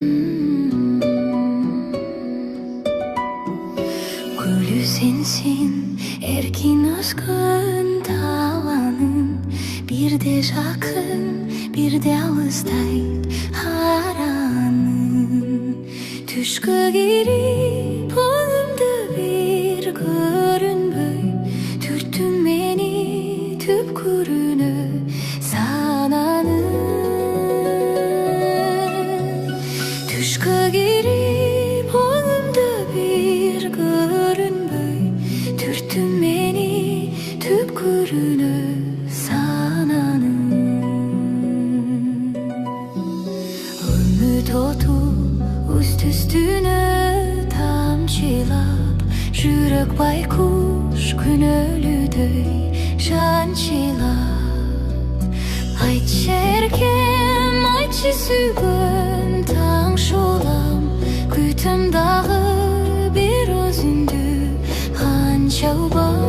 Gülü sensin, erkin aşkın tavanın. Bir de yakın, bir de alыстay haranın. Түшкү кирип оңумда bir көрүнбөй, түрттүң мени түпкүрүнө сананын. Түшкү кирип оңумда bir көрүнбөй, түрттүң мени түпкүрүнө сананын. Үмүт оту üst-üstüne tamçılap, жүрөк байкуш күнөлүдөй жанчылап. Айтчы эркем, айтчы сүйгөн таң шолам, күтөм дагы бир өзүңдү канча убак.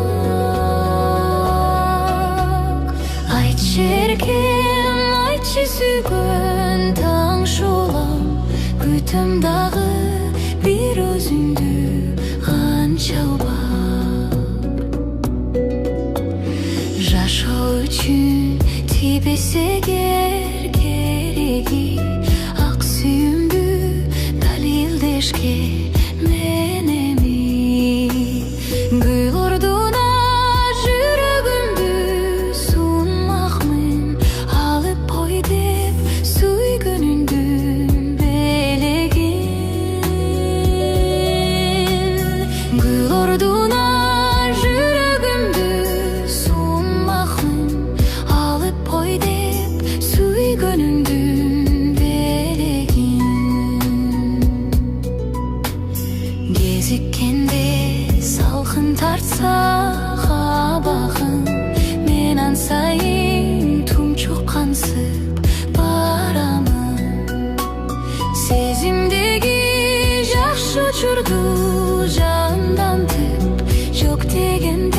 Айтчы эркем, айтчы сүйгөн таң шолам, күтөм дагы бир өзүңдү канча убак. Жашоо үчүн тийбесе эгер кереги, ак сүйүмдү далилдешке мен эми. Гүл ордуна жүрөгүмдү сунмакмын, алып кой деп сүйгөнүңдүн белегин. Гүл ордуна жүрөгүмдү сунмакмын, алып кой деп сүйгөнүңдүн белегин. Кезиккенде салкын тартса кабагың, мен ансайын тумчук кансып барамын. Сезимдеги жакшы учурду жандантып, жок дегенде